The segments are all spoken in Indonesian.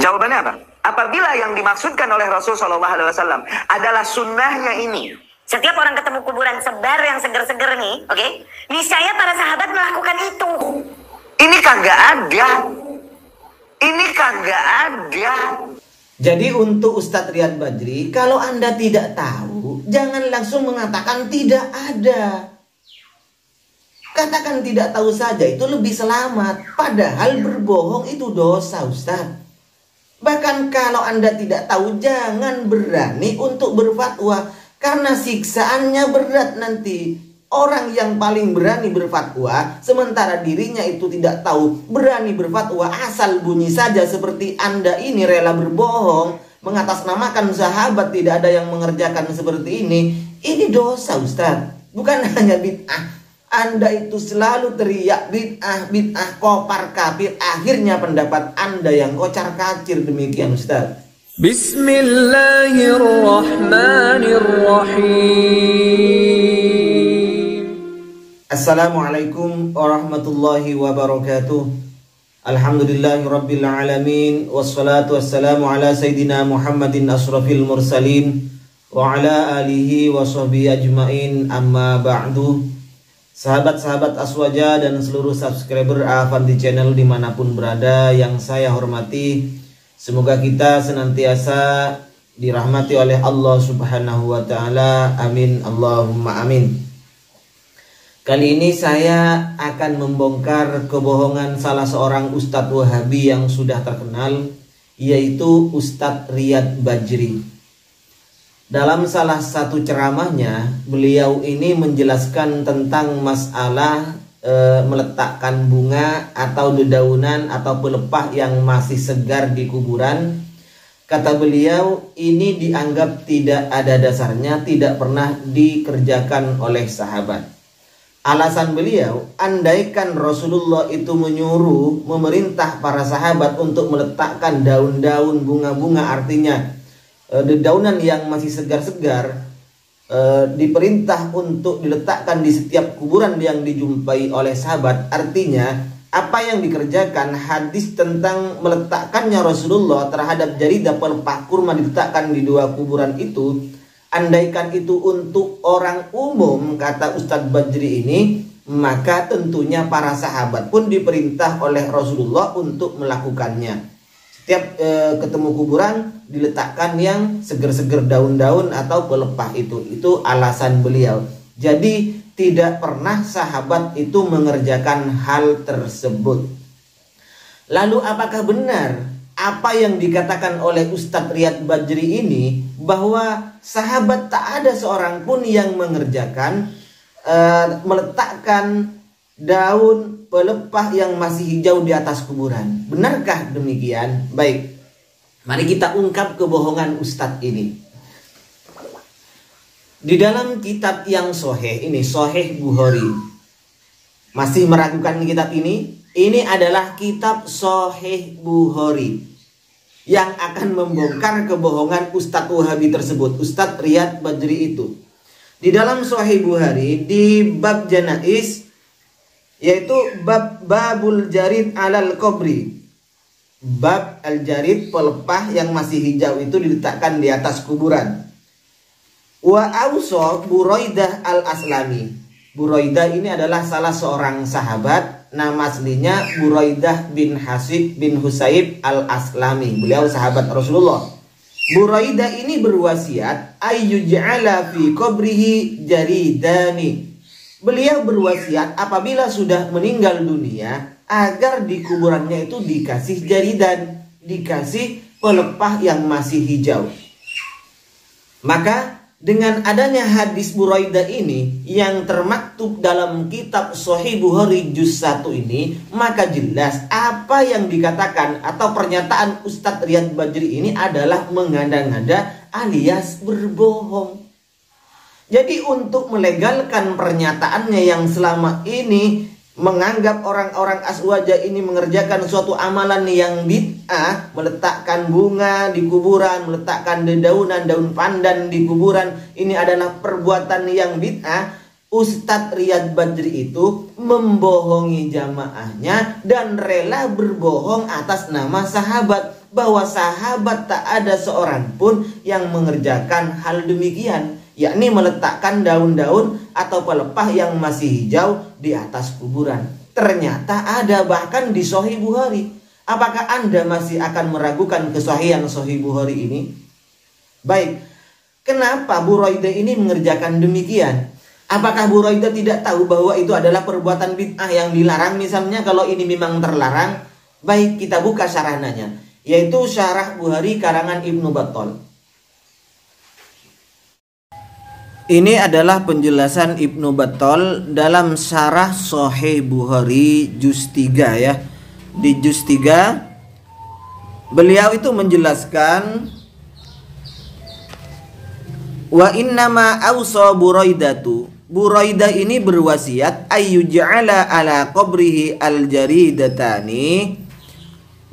Jawabannya apa? Apabila yang dimaksudkan oleh Rasul SAW adalah sunnahnya ini, setiap orang ketemu kuburan sebar yang seger-seger nih, oke? Niscaya para sahabat melakukan itu. Ini kagak ada. Ini kagak ada. Jadi untuk Ustadz Riyad Badri, kalau Anda tidak tahu, jangan langsung mengatakan tidak ada. Katakan tidak tahu saja, itu lebih selamat. Padahal berbohong itu dosa, Ustadz. Bahkan kalau Anda tidak tahu, jangan berani untuk berfatwa. Karena siksaannya berat nanti. Orang yang paling berani berfatwa, sementara dirinya itu tidak tahu, berani berfatwa asal bunyi saja seperti Anda ini rela berbohong, mengatasnamakan sahabat, tidak ada yang mengerjakan seperti ini. Ini dosa, Ustadz. Bukan hanya bid'ah. Anda itu selalu teriak bid'ah, bid'ah, kopar kafir. Akhirnya pendapat Anda yang kocar kacir. Demikian, Ustadz. Bismillahirrahmanirrahim. Assalamualaikum warahmatullahi wabarakatuh. Alhamdulillahirabbil alamin, wassalatu wassalamu ala sayidina Muhammadin asrafil mursalin wa ala alihi wa sahbihi ajmain, amma ba'du. Sahabat-sahabat Aswaja dan seluruh subscriber Avanti Channel dimanapun berada yang saya hormati, semoga kita senantiasa dirahmati oleh Allah Subhanahu wa ta'ala. Amin, Allahumma amin. Kali ini saya akan membongkar kebohongan salah seorang Ustadz Wahabi yang sudah terkenal, yaitu Ustadz Riyad Badri. Dalam salah satu ceramahnya, beliau ini menjelaskan tentang masalah meletakkan bunga atau dedaunan atau pelepah yang masih segar di kuburan. Kata beliau, ini dianggap tidak ada dasarnya, tidak pernah dikerjakan oleh sahabat. Alasan beliau, andaikan Rasulullah itu menyuruh, memerintah para sahabat untuk meletakkan daun-daun bunga-bunga, artinya dedaunan yang masih segar-segar, diperintah untuk diletakkan di setiap kuburan yang dijumpai oleh sahabat. Artinya apa yang dikerjakan hadis tentang meletakkannya Rasulullah terhadap jaridah pelepah kurma diletakkan di dua kuburan itu, andaikan itu untuk orang umum, kata Ustadz Badri ini, maka tentunya para sahabat pun diperintah oleh Rasulullah untuk melakukannya. Setiap ketemu kuburan diletakkan yang seger-seger daun-daun atau pelepah itu. Itu alasan beliau. Jadi tidak pernah sahabat itu mengerjakan hal tersebut. Lalu apakah benar apa yang dikatakan oleh Ustadz Riyad Badri ini, bahwa sahabat tak ada seorang pun yang mengerjakan meletakkan daun pelepah yang masih hijau di atas kuburan? Benarkah demikian? Baik, mari kita ungkap kebohongan Ustadz ini. Di dalam kitab yang sahih ini, Sahih Bukhari, masih meragukan kitab ini? Ini adalah kitab Sahih Bukhari yang akan membongkar kebohongan Ustadz Wahabi tersebut, Ustadz Riyad Badri itu. Di dalam Sahih Bukhari, di bab janais, yaitu babul jarid alal qabri, bab al-jarid, pelepah yang masih hijau itu diletakkan di atas kuburan. Wa auso Buraidah al-Aslami. Buraidah ini adalah salah seorang sahabat. Nama aslinya Buraidah bin Hasib bin Husayb al-Aslami. Beliau sahabat Rasulullah. Buraidah ini berwasiat ayyuj'ala fi qabrihi jaridani. Beliau berwasiat apabila sudah meninggal dunia agar di kuburannya itu dikasih jaridan, dikasih pelepah yang masih hijau. Maka dengan adanya hadis Buraidah ini yang termaktub dalam kitab Sahih Bukhari juz 1 ini, maka jelas apa yang dikatakan atau pernyataan Ustadz Riyad Badri ini adalah mengada-ngada alias berbohong. Jadi untuk melegalkan pernyataannya yang selama ini menganggap orang-orang Aswaja ini mengerjakan suatu amalan yang bid'ah, meletakkan bunga di kuburan, meletakkan dedaunan, daun pandan di kuburan, ini adalah perbuatan yang bid'ah. Ustadz Riyad Badri itu membohongi jamaahnya dan rela berbohong atas nama sahabat. bahwa sahabat tak ada seorang pun yang mengerjakan hal demikian, yakni meletakkan daun-daun atau pelepah yang masih hijau di atas kuburan. Ternyata ada bahkan di Sahih Bukhari. Apakah Anda masih akan meragukan kesahihan Sahih Bukhari ini? Baik, kenapa Buraidah ini mengerjakan demikian? Apakah Buraidah tidak tahu bahwa itu adalah perbuatan bid'ah yang dilarang? Misalnya kalau ini memang terlarang, baik kita buka syarahannya, yaitu Syarah Bukhari karangan Ibnu Battal. Ini adalah penjelasan Ibnu Battal dalam Syarah Sahih Bukhari juz 3 ya. Di juz 3 beliau itu menjelaskan, wa innama awsa Buraidatu, Buraidah ini berwasiat ayyuj'ala ala qabrihi al-jaridatani,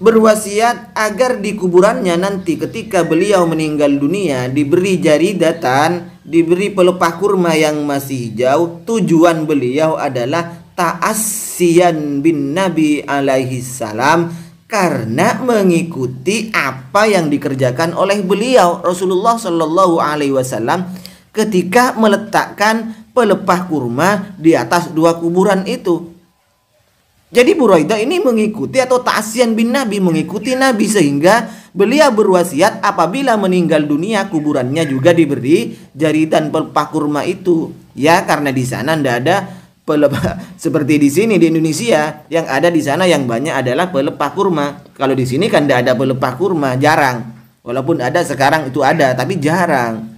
berwasiat agar di kuburannya nanti ketika beliau meninggal dunia diberi jaridatan, diberi pelepah kurma yang masih hijau. Tujuan beliau adalah ta'assiyan bin Nabi alaihi salam, karena mengikuti apa yang dikerjakan oleh beliau Rasulullah Shallallahu alaihi wasallam ketika meletakkan pelepah kurma di atas dua kuburan itu. Jadi Buraidah ini mengikuti atau ta'assiyan bin Nabi, mengikuti Nabi, sehingga beliau berwasiat apabila meninggal dunia kuburannya juga diberi jaridan pelepah kurma itu. Ya, karena di sana tidak ada pelepah seperti di sini di Indonesia. Yang ada di sana yang banyak adalah pelepah kurma. Kalau di sini kan tidak ada pelepah kurma, jarang. Walaupun ada sekarang itu ada, tapi jarang.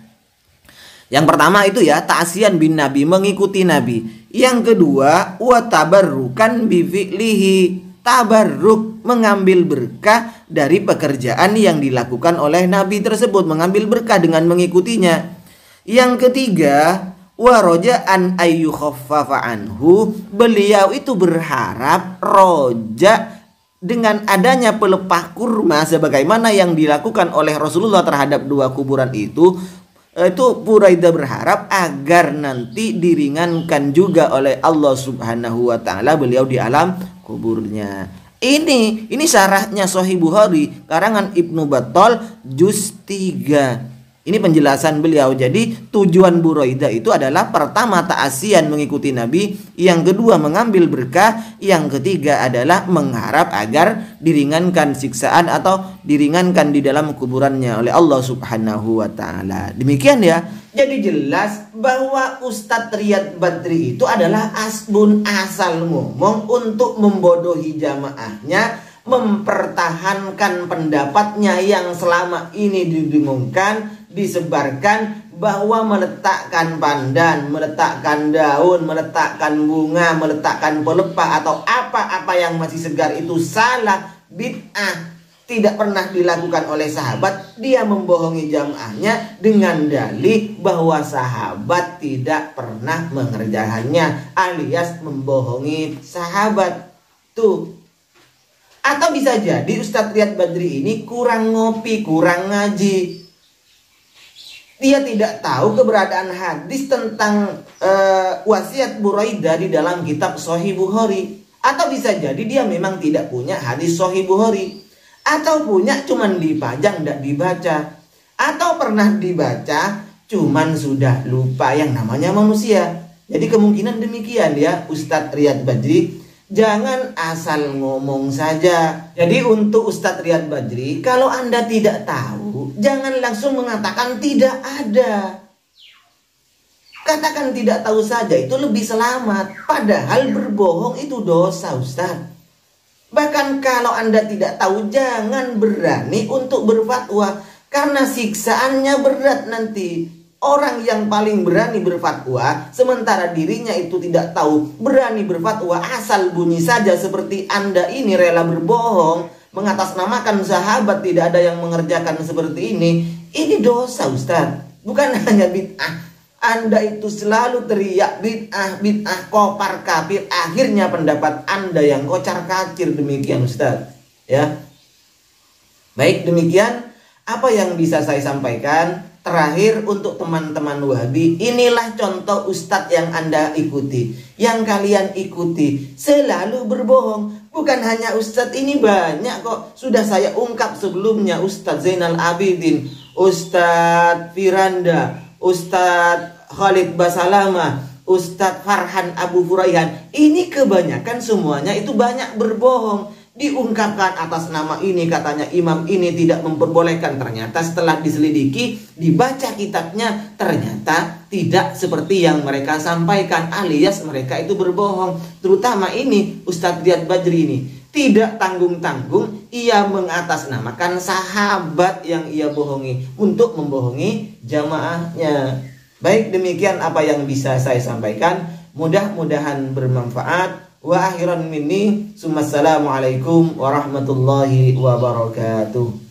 Yang pertama itu ya ta'assiyan bin Nabi, mengikuti Nabi. Yang kedua wa tabarrukan bi fi'lihi, tabarruk, mengambil berkah dari pekerjaan yang dilakukan oleh Nabi tersebut, mengambil berkah dengan mengikutinya. Yang ketiga wa roja'an ayyukhaffafa anhu, beliau itu berharap roja dengan adanya pelepah kurma sebagaimana yang dilakukan oleh Rasulullah terhadap dua kuburan itu Buraidah berharap agar nanti diringankan juga oleh Allah Subhanahu wa taala beliau di alam kuburnya. Ini syarahnya Sahih Bukhari karangan Ibnu Battal juz 3. Ini penjelasan beliau. Jadi tujuan Buraidah itu adalah pertama ta'assiyan mengikuti Nabi, yang kedua mengambil berkah, yang ketiga adalah mengharap agar diringankan siksaan atau diringankan di dalam kuburannya oleh Allah Subhanahu wa taala. Demikian ya. Jadi jelas bahwa Ustadz Riyad Badri itu adalah asal ngomong untuk membodohi jamaahnya, mempertahankan pendapatnya yang selama ini didengungkan, disebarkan, bahwa meletakkan pandan, meletakkan daun, meletakkan bunga, meletakkan pelepah atau apa-apa yang masih segar itu salah, bid'ah, tidak pernah dilakukan oleh sahabat. Dia membohongi jamaahnya dengan dalih bahwa sahabat tidak pernah mengerjakannya, alias membohongi sahabat. Tuh. Atau bisa jadi Ustadz Riyad Badri ini kurang ngopi, kurang ngaji. Dia tidak tahu keberadaan hadis tentang wasiat Buraidah di dalam kitab Sahih Bukhari. Atau bisa jadi dia memang tidak punya hadis Sahih Bukhari. Atau punya cuman dipajang, tidak dibaca. Atau pernah dibaca cuman sudah lupa, yang namanya manusia. Jadi kemungkinan demikian ya Ustadz Riyad Badri. Jangan asal ngomong saja. Jadi untuk Ustadz Riyad Badri, kalau Anda tidak tahu, jangan langsung mengatakan tidak ada. Katakan tidak tahu saja, itu lebih selamat. Padahal berbohong itu dosa, Ustadz. Bahkan kalau Anda tidak tahu, jangan berani untuk berfatwa, karena siksaannya berat nanti. Orang yang paling berani berfatwa sementara dirinya itu tidak tahu, berani berfatwa asal bunyi saja seperti Anda ini rela berbohong, mengatasnamakan sahabat, tidak ada yang mengerjakan seperti ini dosa, Ustaz. Bukan hanya bid'ah. Anda itu selalu teriak bid'ah, kopar kafir, akhirnya pendapat Anda yang kocar kacir. Demikian, Ustaz. Ya. Baik, demikian apa yang bisa saya sampaikan. terakhir untuk teman-teman Wahabi, inilah contoh ustadz yang Anda ikuti. Yang kalian ikuti selalu berbohong. Bukan hanya ustadz ini, banyak kok. Sudah saya ungkap sebelumnya, Ustadz Zainal Abidin, Ustadz Firanda, Ustadz Khalid Basalama, Ustadz Farhan Abu Furaihan. Ini kebanyakan semuanya itu banyak berbohong. Diungkapkan atas nama ini, katanya imam ini tidak memperbolehkan. Ternyata setelah diselidiki, dibaca kitabnya, ternyata tidak seperti yang mereka sampaikan, alias mereka itu berbohong. Terutama ini Ustadz Riyad Badri ini, tidak tanggung-tanggung ia mengatasnamakan sahabat yang ia bohongi untuk membohongi jamaahnya. Baik, demikian apa yang bisa saya sampaikan. Mudah-mudahan bermanfaat. Wa akhiran minni, summassalamu alaikum warahmatullahi wabarakatuh.